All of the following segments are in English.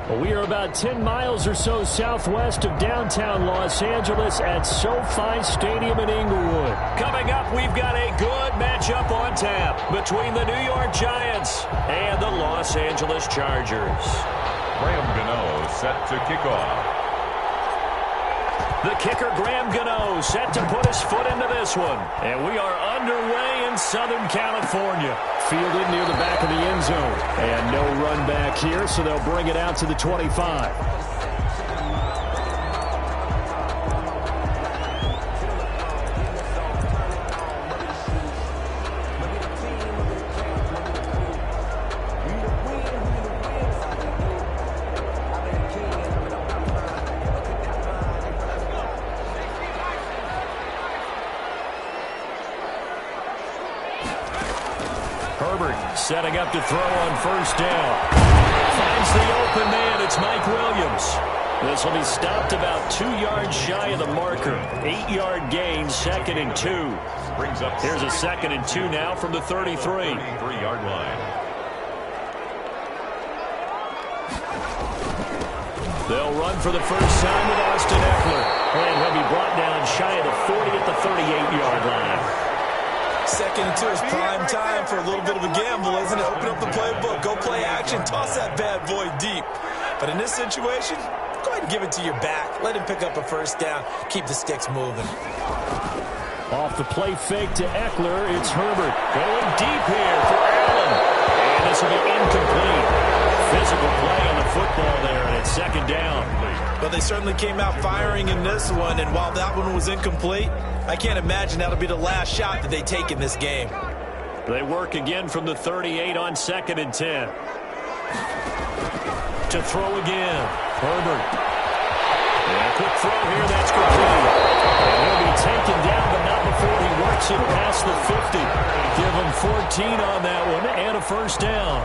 We are about 10 miles or so southwest of downtown Los Angeles at SoFi Stadium in Inglewood. Coming up, we've got a good matchup on tap between the New York Giants and the Los Angeles Chargers. Graham Gano set to kick off. The kicker, Graham Gano, set to put his foot into this one. And we are underway in Southern California. Fielded near the back of the end zone. And no run back here, so they'll bring it out to the 25. Setting up to throw on first down. Finds the open man. It's Mike Williams. This will be stopped about 2 yards shy of the marker. 8-yard gain, 2nd and 2. Brings up. Here's a 2nd and 2 now from the 33. 33-yard line. They'll run for the first time with Austin Ekeler. And he'll be brought down shy of the 40 at the 38-yard line. 2nd and 2 is prime time for a little bit of a gamble, isn't it? Open up the playbook, go play action, toss that bad boy deep. But in this situation, go ahead and give it to your back. Let him pick up a first down. Keep the sticks moving. Off the play fake to Ekeler, it's Herbert. Going deep here for Allen. And this will be incomplete. Physical play on the football there, and it's 2nd down. But they certainly came out firing in this one, and while that one was incomplete, I can't imagine that'll be the last shot that they take in this game. They work again from the 38 on 2nd and 10. To throw again, Herbert. And a quick throw here, that's complete. And he'll be taken down, but not before he works it past the 50. Give him 14 on that one, and a first down.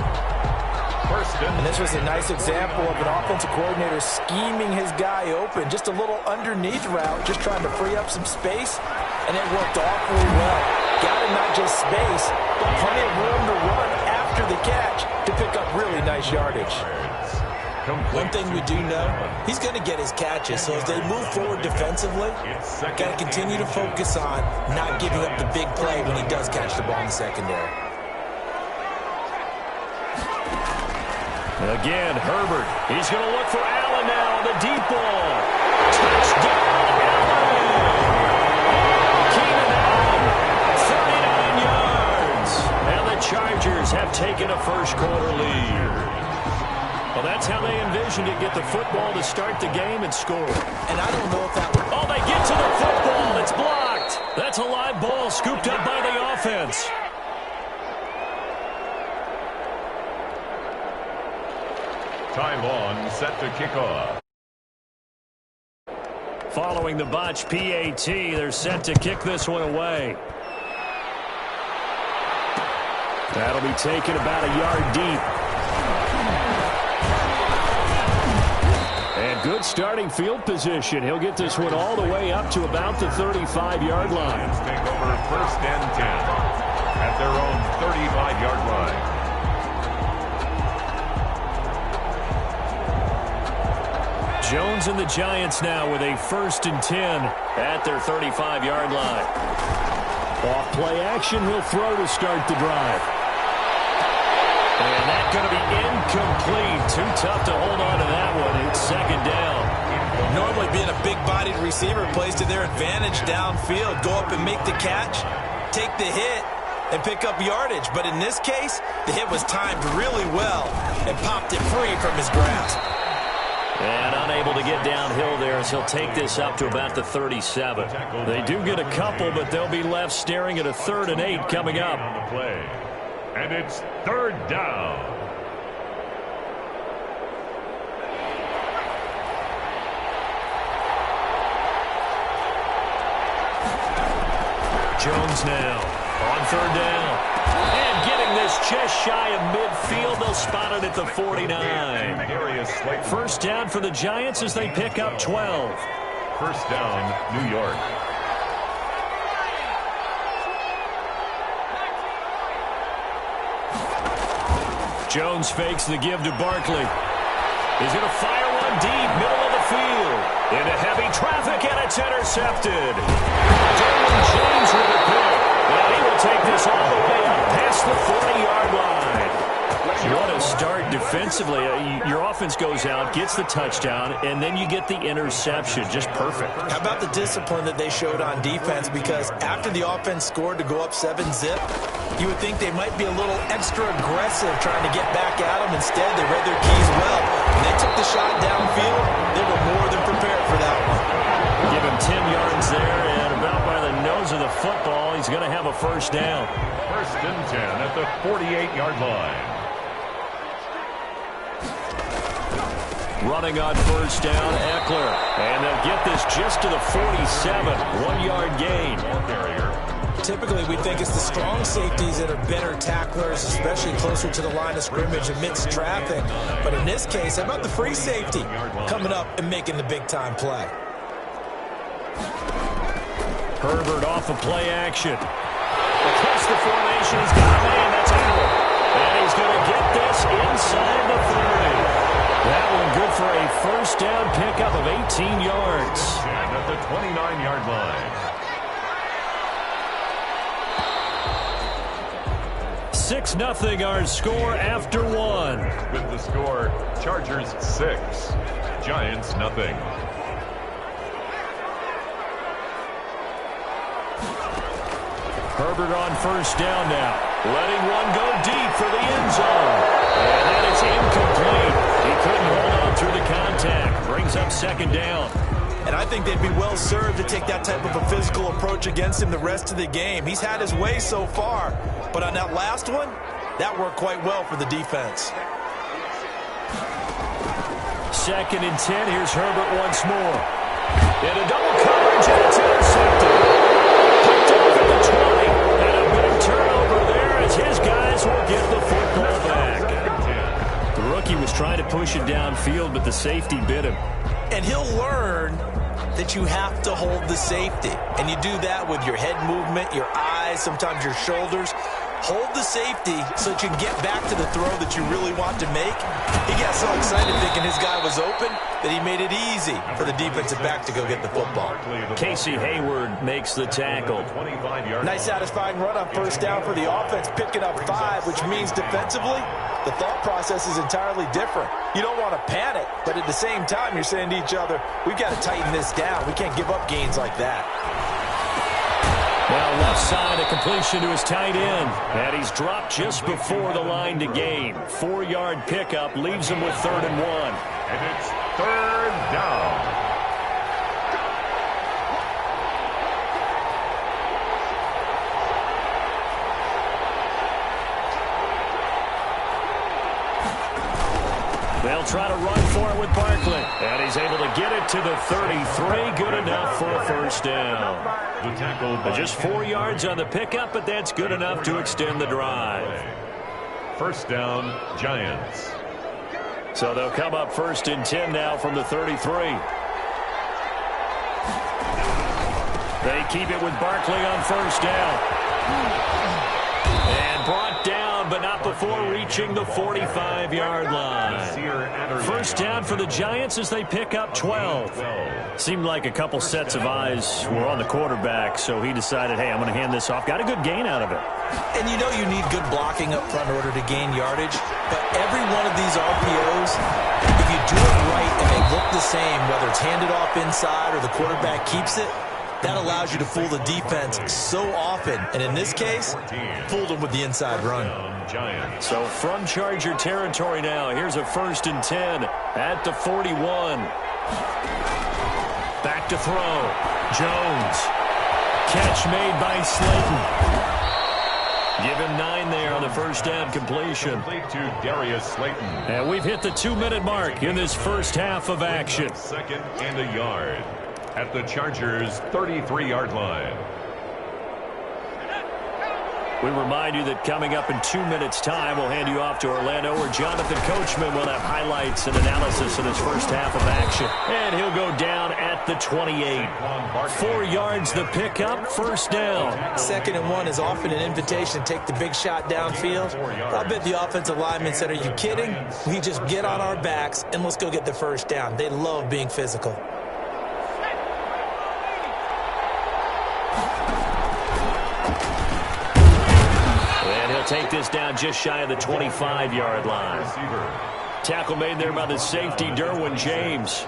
And this was a nice example of an offensive coordinator scheming his guy open. Just a little underneath route, just trying to free up some space, and it worked awfully well. Got him not just space, but plenty of room to run after the catch to pick up really nice yardage. One thing we do know, he's going to get his catches, so as they move forward defensively, got to continue to focus on not giving up the big play when he does catch the ball in the secondary. Again, Herbert. He's going to look for Allen now. The deep ball. Touchdown, Allen! Keenan Allen, 39 yards. And the Chargers have taken a first-quarter lead. Well, that's how they envisioned it. Get the football to start the game and score. And I don't know if that would... Oh, they get to the football. It's blocked. That's a live ball scooped up by the offense. Time on, set to kick off. Following the botch PAT, they're set to kick this one away. That'll be taken about a yard deep. And good starting field position. He'll get this one all the way up to about the 35-yard line. Take over 1st and 10 at their own 35-yard line. Jones and the Giants now with a 1st and 10 at their 35-yard line. Off play action, he'll throw to start the drive. And that's going to be incomplete. Too tough to hold on to that one. It's 2nd down. Normally being a big-bodied receiver plays to their advantage downfield. Go up and make the catch, take the hit, and pick up yardage. But in this case, the hit was timed really well and popped it free from his grasp. And unable to get downhill there as he'll take this up to about the 37. They do get a couple, but they'll be left staring at a 3rd and 8 coming up. On the play. And it's 3rd down. Jones now on 3rd down. And getting this just shy of midfield. They'll spot it at the 49. 1st down for the Giants as they pick up 12. 1st down, New York. Jones fakes the give to Barkley. He's going to fire one deep, middle of the field. Into heavy traffic, and it's intercepted. Derwin James with a pick. And he will take this all the way up past the 40-yard line. What a start defensively. Your offense goes out, gets the touchdown, and then you get the interception. Just perfect. How about the discipline that they showed on defense? Because after the offense scored to go up 7-zip, you would think they might be a little extra aggressive trying to get back at them. Instead, they read their keys well. When they took the shot downfield, they were more than prepared for that one. Give him 10 yards there, and about by the nose of the football, he's going to have a first down. First and 10 at the 48-yard line. Running on first down, Eckler. And they'll get this just to the 47. 1-yard gain. Typically, we think it's the strong safeties that are better tacklers, especially closer to the line of scrimmage amidst traffic. But in this case, how about the free safety coming up and making the big-time play? Herbert off of play action. Across the formation, he's got a man. That's out. And he's going to get this inside the 30. That one good for a first down pickup of 18 yards. And at the 29-yard line. 6-0 our score after one. With the score, Chargers 6, Giants nothing. Herbert on first down now. Letting one go deep for the end zone. And that is incomplete. He couldn't hold on through the contact. Brings up second down. And I think they'd be well served to take that type of a physical approach against him the rest of the game. He's had his way so far. But on that last one, that worked quite well for the defense. 2nd and 10. Here's Herbert once more. In a double coverage, and it's intercepted. Picked off at the 20. And a big turnover there as his guys will get the football back. The rookie was trying to push it downfield, but the safety bit him. And he'll learn that you have to hold the safety. And you do that with your head movement, your eyes, sometimes your shoulders. Hold the safety so that you can get back to the throw that you really want to make. He got so excited thinking his guy was open that he made it easy for the defensive back to go get the football. Casey Hayward makes the tackle. Nice satisfying run on first down for the offense, picking up 5, which means defensively, the thought process is entirely different. You don't want to panic, but at the same time, you're saying to each other, we've got to tighten this down. We can't give up gains like that. Now left side, a completion to his tight end. And he's dropped just before the line to gain. 4-yard pickup leaves him with 3rd and 1. And it's 3rd down. They'll try to run for it with Barkley. And he's able to get it to the 33. Good enough for a first down. The tackle Just 4 yards on the pickup, but that's good enough to extend the drive. First down, Giants. So they'll come up 1st and 10 now from the 33. They keep it with Barkley on first down. And brought down, but not before reaching the 45-yard line. First down for the Giants as they pick up 12. Seemed like a couple sets of eyes were on the quarterback, so he decided, hey, I'm going to hand this off. Got a good gain out of it. And you know you need good blocking up front in order to gain yardage, but every one of these RPOs, if you do it right and they look the same, whether it's handed off inside or the quarterback keeps it, that allows you to fool the defense so often. And in this case, fooled them with the inside run. So from Charger territory now, here's a 1st and 10 at the 41. Back to throw. Jones. Catch made by Slayton. Give him 9 there on the first down completion. Complete to Darius Slayton. And we've hit the 2-minute mark in this first half of action. 2nd and a yard at the Chargers' 33-yard line. We remind you that coming up in 2 minutes' time, we'll hand you off to Orlando, where Jonathan Coachman will have highlights and analysis of his first half of action. And he'll go down at the 28. 4 yards the pickup, first down. 2nd and 1 is often an invitation to take the big shot downfield. I bet the offensive lineman said, are you kidding? We just get on our backs and let's go get the first down. They love being physical. Take this down just shy of the 25-yard line. Tackle made there by the safety, Derwin James.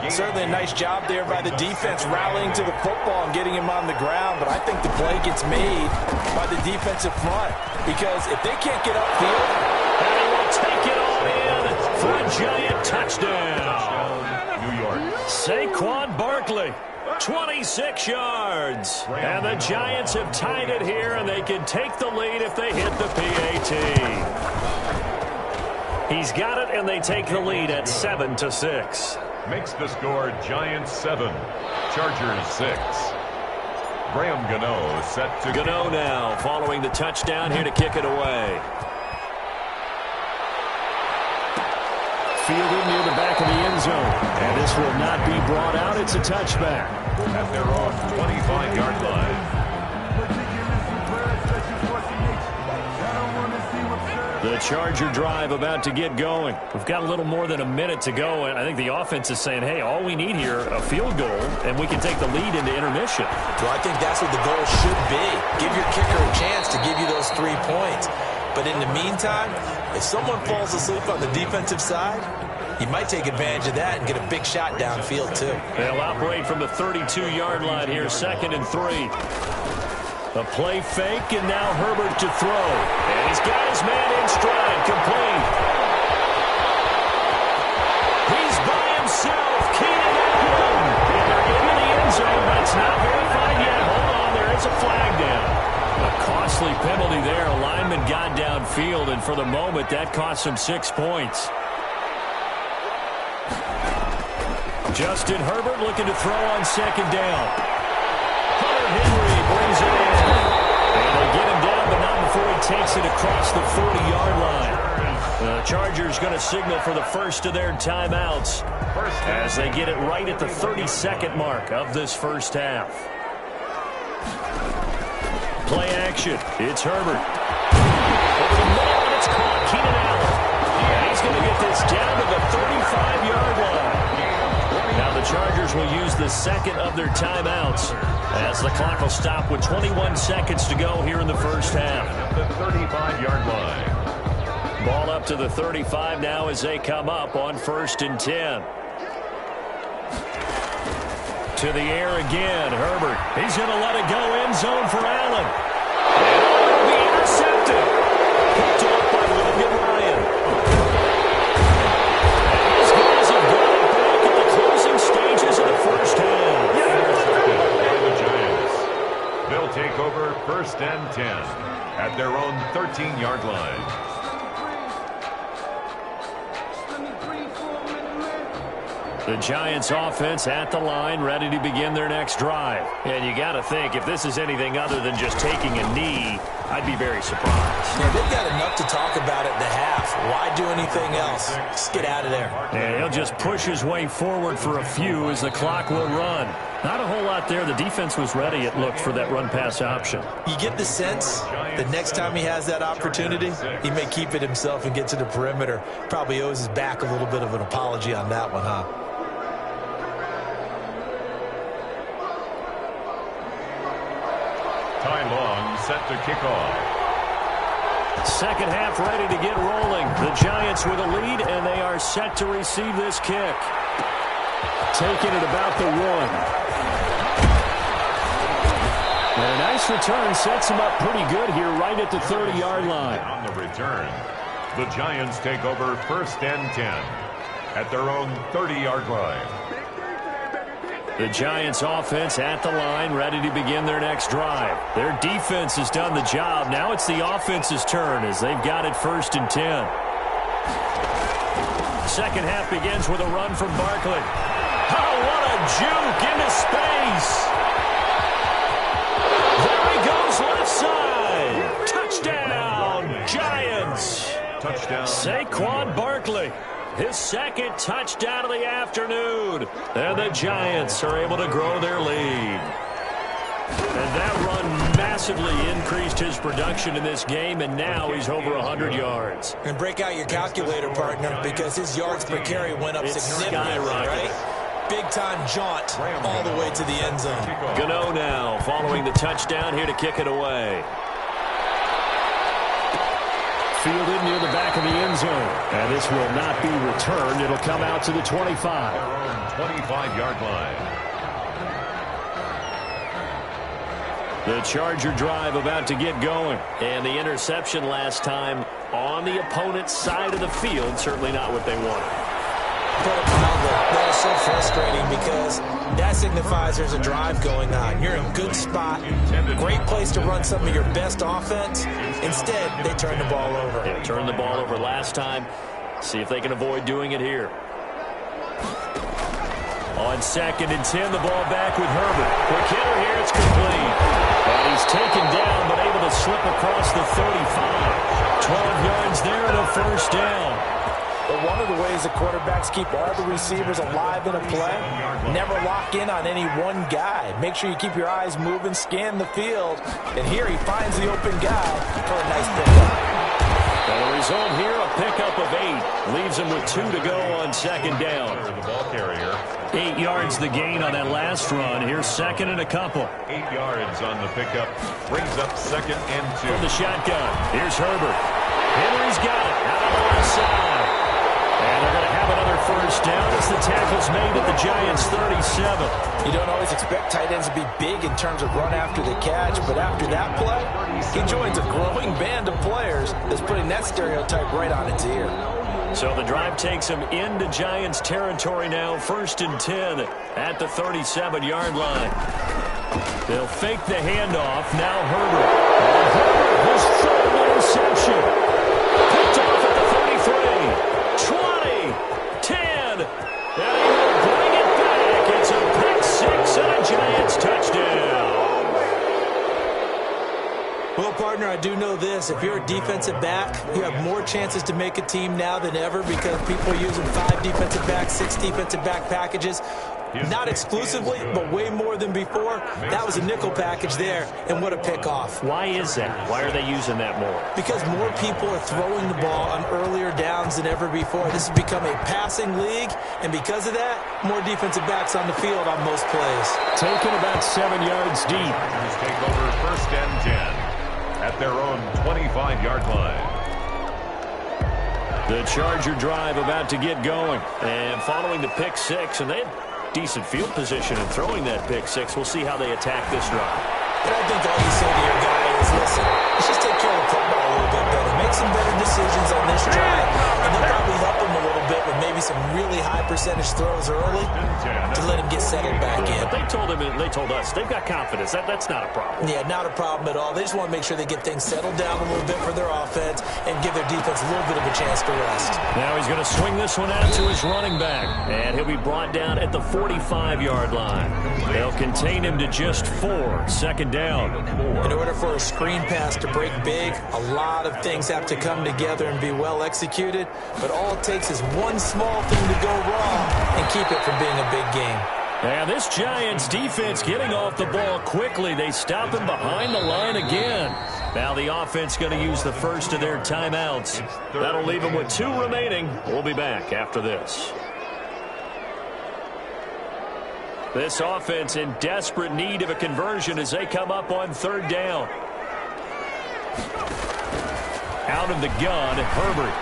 Certainly a nice job there by the defense rallying to the football and getting him on the ground, but I think the play gets made by the defensive front, because if they can't get upfield, and he will take it all in for a giant touchdown. New York. Saquon Barkley. 26 yards. And the Giants have tied it here, and they can take the lead if they hit the PAT. He's got it, and they take the lead at 7-6. Makes the score Giants 7, Chargers 6. Graham Gano set to Gano now following the touchdown here to kick it away. Fielded near the back of the end zone. And this will not be brought out. It's a touchback. At their own 25-yard line. The Charger drive about to get going. We've got a little more than a minute to go, and I think the offense is saying, hey, all we need here, a field goal, and we can take the lead into intermission. Well, I think that's what the goal should be. Give your kicker a chance to give you those 3 points. But in the meantime, if someone falls asleep on the defensive side, he might take advantage of that and get a big shot downfield, too. They'll operate from the 32-yard line here, 2nd and 3. A play fake, and now Herbert to throw. And he's got his man in stride, complete. He's by himself, Keenan Allen. And they're into the end zone, but it's not verified yet. Hold on, there is a flag down. A costly penalty there. A lineman got downfield, and for the moment, that cost him 6 points. Justin Herbert looking to throw on 2nd down. Hunter Henry brings it in. And they get him down, but not before he takes it across the 40-yard line. The Chargers going to signal for the first of their timeouts as they get it right at the 32nd mark of this first half. Play action. It's Herbert. Over the middle, and it's caught. Keenan Allen. And he's going to get this down to the 35-yard line. Now the Chargers will use the second of their timeouts as the clock will stop with 21 seconds to go here in the first half. the 35-yard line. Ball up to the 35 now as they come up on 1st and 10. To the air again, Herbert. He's going to let it go end zone for Allen. And it'll be intercepted. Picked off by Logan Ryan. And these guys have got it back at the closing stages of the first half. By the Giants. They'll take over 1st and 10 at their own 13-yard line. The Giants offense at the line, ready to begin their next drive. And you got to think, if this is anything other than just taking a knee, I'd be very surprised. Yeah, they've got enough to talk about at the half. Why do anything else? Just get out of there. And he'll just push his way forward for a few as the clock will run. Not a whole lot there. The defense was ready, it looked, for that run-pass option. You get the sense that next time he has that opportunity, he may keep it himself and get to the perimeter. Probably owes his back a little bit of an apology on that one, huh? Ty Long set to kick off. Second half ready to get rolling. The Giants with a lead, and they are set to receive this kick. Taking it about the 1. And a nice return sets him up pretty good here right at the 30-yard line. On the return, the Giants take over 1st and 10 at their own 30-yard line. The Giants offense at the line, ready to begin their next drive. Their defense has done the job. Now it's the offense's turn as they've got it 1st and 10. Second half begins with a run from Barkley. Oh, what a juke into space. There he goes left side. touchdown. Saquon Barkley, his second touchdown of the afternoon. And the Giants are able to grow their lead. And that run massively increased his production in this game, and now he's over 100 yards. And break out your calculator, partner, because his yards per carry went up significantly, right? Big-time jaunt all the way to the end zone. Gano now following the touchdown here to kick it away. Fielded near the back of the end zone. And this will not be returned. It'll come out to the 25. Their own 25-yard line. The Charger drive about to get going. And the interception last time on the opponent's side of the field. Certainly not what they wanted. Put it mildly, that is so frustrating because that signifies there's a drive going on. You're in a good spot. Great place to run some of your best offense. Instead, they turn the ball over. Yeah, turned the ball over last time. See if they can avoid doing it here. On 2nd and 10, the ball back with Herbert. Quick hitter here, it's complete. And he's taken down, but able to slip across the 35. 12 yards there and a first down. But one of the ways the quarterbacks keep all the receivers alive in a play, never lock in on any one guy. Make sure you keep your eyes moving, scan the field. And here he finds the open guy for a nice pickup. And the result here, a pickup of 8. Leaves him with 2 to go on 2nd down. The ball carrier. 8 yards the gain on that last run. Here's 2nd and a couple. 8 yards on the pickup. Brings up 2nd and 2. From the shotgun. Here's Herbert. Henry's got it. Out on the side. And they're going to have another first down as the tackle's made at the Giants' 37. You don't always expect tight ends to be big in terms of run after the catch, but after that play, he joins a growing band of players that's putting that stereotype right on its ear. So the drive takes him into Giants territory now, 1st and 10 at the 37-yard line. They'll fake the handoff. Now Herbert. And Herbert, his third interception. Picked off at the 33, 20, 10, and he will bring it back. It's a pick 6 and a Giants touchdown. Well, partner, I do know this. If you're a defensive back, you have more chances to make a team now than ever because people are using 5 defensive backs, 6 defensive back packages. Not exclusively, but way more than before. That was a nickel package there, and what a pickoff. Why is that? Why are they using that more? Because more people are throwing the ball on earlier downs than ever before. This has become a passing league, and because of that, more defensive backs on the field on most plays. Taken about 7 yards deep. Take over 1st and 10 at their own 25-yard line. The Charger drive about to get going. And following the pick 6, and they had decent field position in throwing that pick 6. We'll see how they attack this drive. But I think all you say to your guy is, listen, let's just take care of the football a little bit better. Make some better decisions on this drive, and they'll probably help him a little bit with maybe some really high percentage throws early to let him get settled back in. But they told us they've got confidence. That's not a problem. Yeah, not a problem at all. They just want to make sure they get things settled down a little bit for their offense and give their defense a little bit of a chance to rest. Now he's going to swing this one out to his running back, and he'll be brought down at the 45-yard line. They'll contain him to just 4. 2nd down. In order for a screen pass to break big, a lot of things have to come together and be well executed, but all it takes is one small thing to go wrong and keep it from being a big game. And this Giants defense getting off the ball quickly. They stop him behind the line again. Now the offense going to use the first of their timeouts. That'll leave them with 2 remaining. We'll be back after this. This offense in desperate need of a conversion as they come up on 3rd down. Out of the gun, Herbert.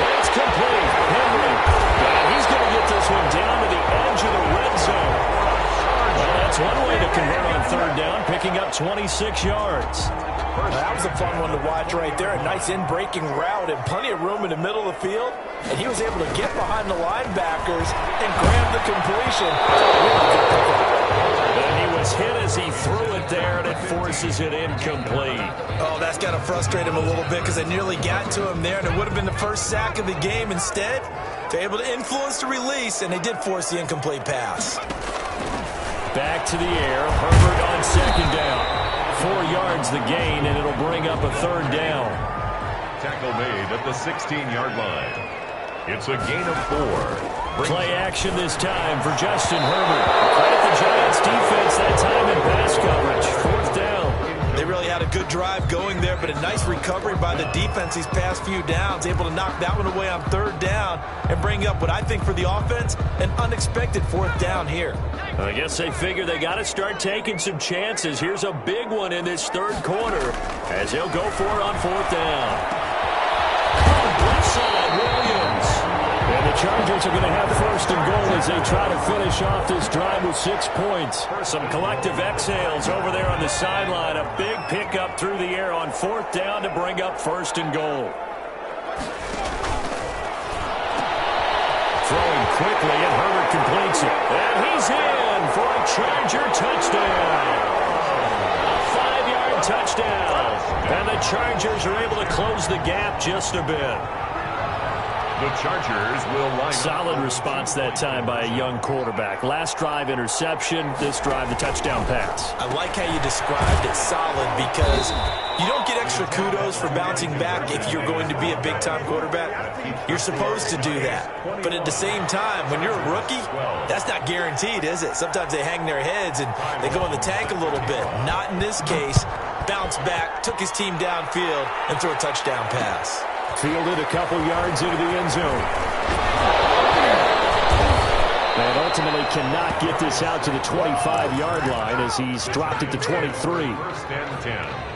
It's complete. Henry. And he's going to get this one down to the edge of the red zone. Well, that's one way to convert on 3rd down, picking up 26 yards. That was a fun one to watch right there. A nice in-breaking route and plenty of room in the middle of the field. And he was able to get behind the linebackers and grab the completion. And he was hit as he threw it there, and it forces it incomplete. Oh, that's got to frustrate him a little bit because they nearly got to him there, and it would have been the first sack of the game. Instead, they're able to influence the release, and they did force the incomplete pass. Back to the air. Herbert on 2nd down. 4 yards the gain, and it'll bring up a 3rd down. tackle made at the 16-yard line. It's a gain of 4. Play action this time for Justin Herbert. Credit the Giants defense that time in pass coverage. 4th down. They really had a good drive going there, but a nice recovery by the defense these past few downs, able to knock that one away on 3rd down and bring up what I think for the offense, an unexpected 4th down here. I guess they figure they got to start taking some chances. Here's a big one in this 3rd quarter as he'll go for it on 4th down. Left side, Williams. And the Chargers are going to have 1st and goal as they try to finish off this drive with 6 points. Some collective exhales over there on the sideline. A big pickup through the air on 4th down to bring up 1st and goal. Throwing quickly, and Herbert completes it. And he's in for a Charger touchdown. A 5-yard touchdown. And the Chargers are able to close the gap just a bit. The Chargers will line up. Solid response that time by a young quarterback. Last drive, interception. This drive, the touchdown pass. I like how you described it, solid, because you don't get extra kudos for bouncing back if you're going to be a big-time quarterback. You're supposed to do that. But at the same time, when you're a rookie, that's not guaranteed, is it? Sometimes they hang their heads and they go in the tank a little bit. Not in this case. Bounced back, took his team downfield, and threw a touchdown pass. Fielded a couple yards into the end zone. And ultimately cannot get this out to the 25-yard line as he's dropped it to 23. 1st and 10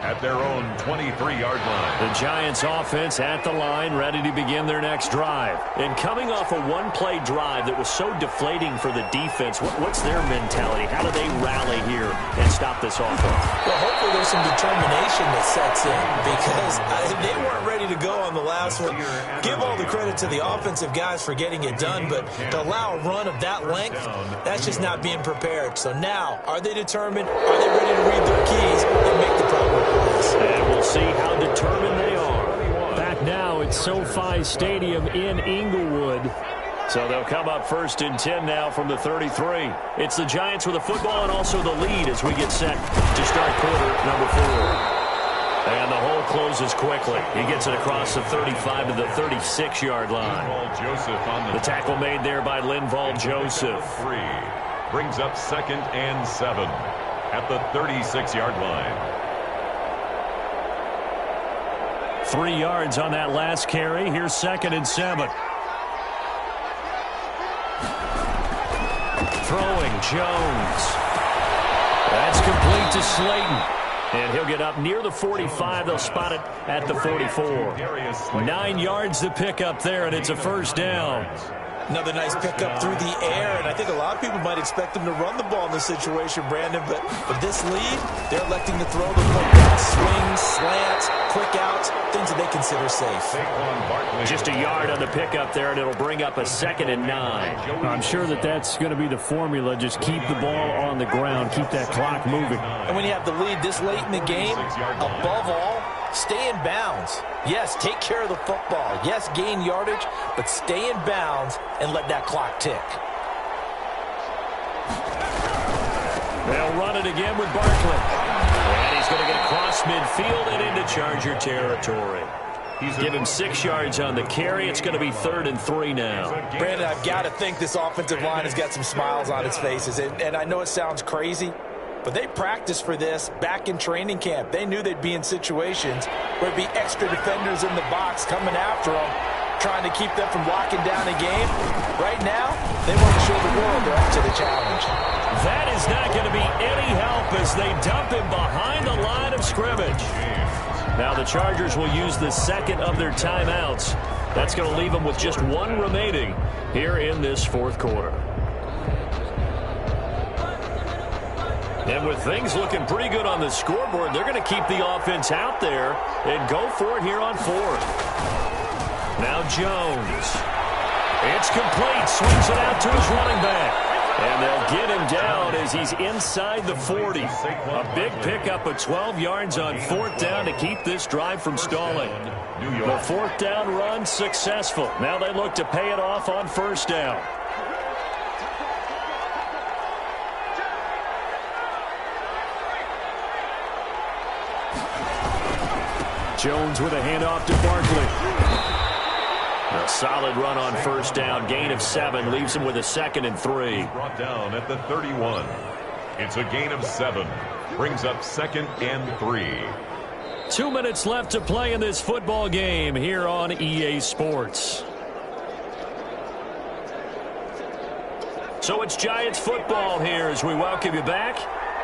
at their own 23-yard line. The Giants offense at the line, ready to begin their next drive. And coming off a one-play drive that was so deflating for the defense, what's their mentality? How do they rally here and stop this offense? Well, hopefully there's some determination that sets in because they weren't ready to go on the last one. Give all the credit to the offensive guys for getting it done, but to allow a run of that length, that's just not being prepared. So now, are they determined? Are they ready to read their keys and make the proper plays? And we'll see how determined they are. Back now at SoFi Stadium in Inglewood. So they'll come up 1st and 10 now from the 33. It's the Giants with the football and also the lead as we get set to start quarter number 4. And the hole closes quickly. He gets it across the 35 to the 36-yard line. Joseph on The tackle made there by Linval Joseph. 3 brings up 2nd and 7 at the 36-yard line. 3 yards on that last carry. Here's 2nd and 7. Throwing Jones. That's complete to Slayton. And he'll get up near the 45. They'll spot it at the 44. 9 yards to pick up there, and it's a 1st down. Another nice pickup through the air, and I think a lot of people might expect them to run the ball in this situation, Brandon, but with this lead, they're electing to throw the football. Swings, slants, quick outs, things that they consider safe. Just a yard on the pickup there, and it'll bring up a 2nd and 9. I'm sure that's going to be the formula. Just keep the ball on the ground, keep that clock moving. And when you have the lead this late in the game, above all, stay in bounds. Yes, take care of the football. Yes, gain yardage, but stay in bounds and let that clock tick. They'll run it again with Barkley. And he's going to get across midfield and into Charger territory. Give him 6 yards on the carry. It's going to be 3rd and 3 now. Brandon, I've got to think this offensive line has got some smiles on its faces. And I know it sounds crazy, but they practiced for this back in training camp. They knew they'd be in situations where there'd be extra defenders in the box coming after them, trying to keep them from locking down a game. Right now, they want to show the world they're up to the challenge. That is not going to be any help as they dump him behind the line of scrimmage. Now the Chargers will use the 2nd of their timeouts. That's going to leave them with just 1 remaining here in this 4th quarter. And with things looking pretty good on the scoreboard, they're going to keep the offense out there and go for it here on 4th. Now Jones. It's complete. Swings it out to his running back. And they'll get him down as he's inside the 40. A big pickup of 12 yards on 4th down to keep this drive from stalling. The 4th down run successful. Now they look to pay it off on 1st down. Jones with a handoff to Barkley. A solid run on first down. Gain of 7 leaves him with a 2nd and 3. Brought down at the 31. It's a gain of 7. Brings up 2nd and 3. 2 minutes left to play in this football game here on EA Sports. So it's Giants football here as we welcome you back.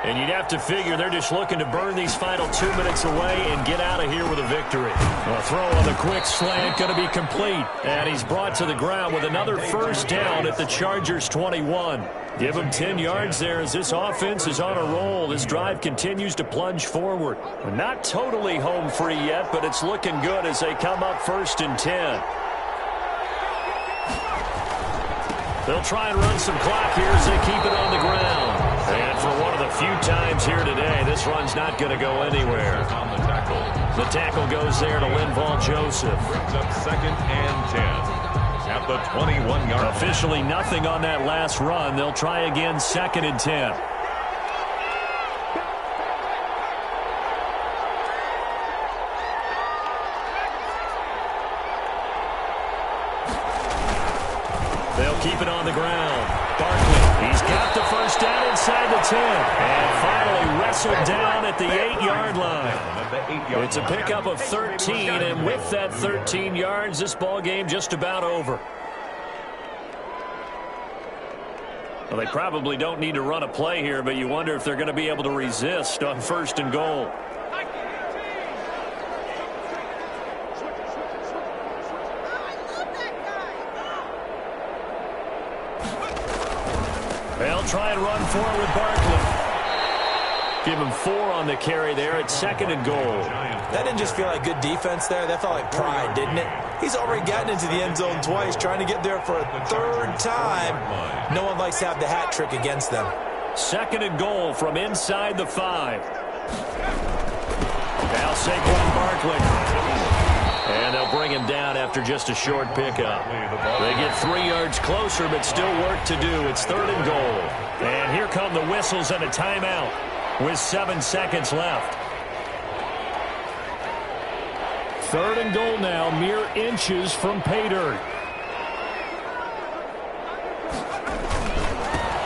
And you'd have to figure they're just looking to burn these final 2 minutes away and get out of here with a victory. A throw on the quick slant going to be complete. And he's brought to the ground with another first down at the Chargers 21. Give him 10 yards there as this offense is on a roll. This drive continues to plunge forward. We're not totally home free yet, but it's looking good as they come up 1st and 10. They'll try and run some clock here as they keep it on the ground. And for one of the few times here today, this run's not going to go anywhere. On the tackle. The tackle goes there to Linval Joseph. Brings up 2nd and 10 at the 21-yard. Officially nothing on that last run. They'll try again 2nd and 10. They'll keep it on the ground. Barkley, he's got the first down inside the 10. And finally wrestled down at the 8-yard line. It's a pickup of 13, and with that 13 yards, this ball game just about over. Well, they probably don't need to run a play here, but you wonder if they're going to be able to resist on 1st and goal. They'll try and run forward with Barkley. Give him 4 on the carry there at 2nd and goal. That didn't just feel like good defense there. That felt like pride, didn't it? He's already gotten into the end zone twice, trying to get there for a 3rd time. No one likes to have the hat trick against them. 2nd and goal from inside the 5. Now Saquon Barkley. And they'll bring him down after just a short pickup. They get 3 yards closer, but still work to do. It's 3rd and goal. And here come the whistles and a timeout with 7 seconds left. 3rd and goal now, mere inches from pay dirt.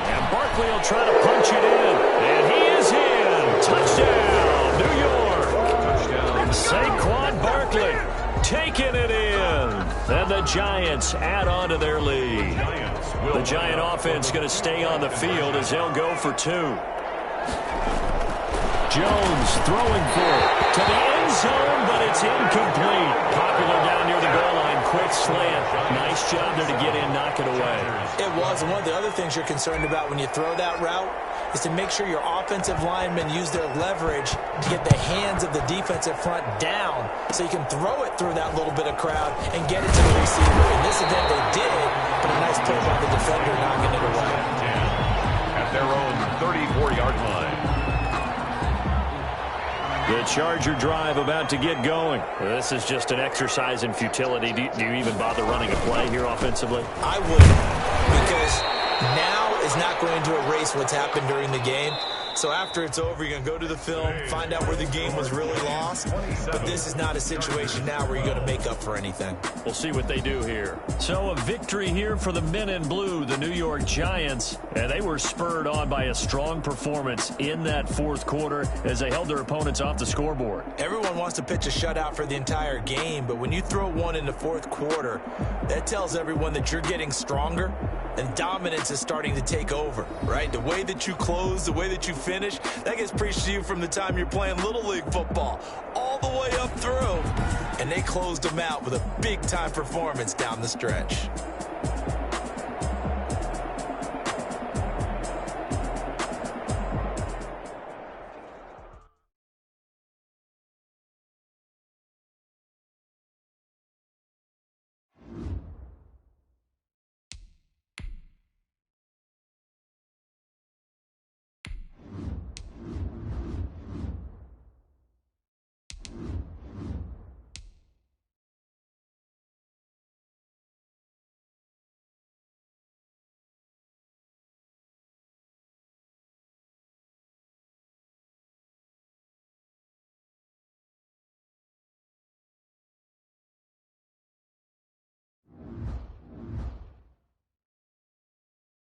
And Barkley will try to punch it in. And he is in. Touchdown, New York. Touchdown. Saquon Barkley taking it in. And the Giants add on to their lead. The Giant offense going to stay on the field as they'll go for 2. Jones throwing for it to the end zone, but it's incomplete. Popular down near the goal line. Quick slant. Nice job there to get in, knock it away. It was, and one of the other things you're concerned about when you throw that route is to make sure your offensive linemen use their leverage to get the hands of the defensive front down so you can throw it through that little bit of crowd and get it to the receiver. In this event, they did, but a nice play by the defender knocking it away. At their own 34-yard line. The Charger drive about to get going. This is just an exercise in futility. Do you even bother running a play here offensively? I wouldn't, because now is not going to erase what's happened during the game. So after it's over, you're going to go to the film, find out where the game was really lost. But this is not a situation now where you're going to make up for anything. We'll see what they do here. So a victory here for the men in blue, the New York Giants. And they were spurred on by a strong performance in that 4th quarter as they held their opponents off the scoreboard. Everyone wants to pitch a shutout for the entire game, but when you throw one in the 4th quarter, that tells everyone that you're getting stronger and dominance is starting to take over, right? The way that you close, the way that you finish, that gets preached to you from the time you're playing Little League football all the way up through. And they closed them out with a big-time performance down the stretch.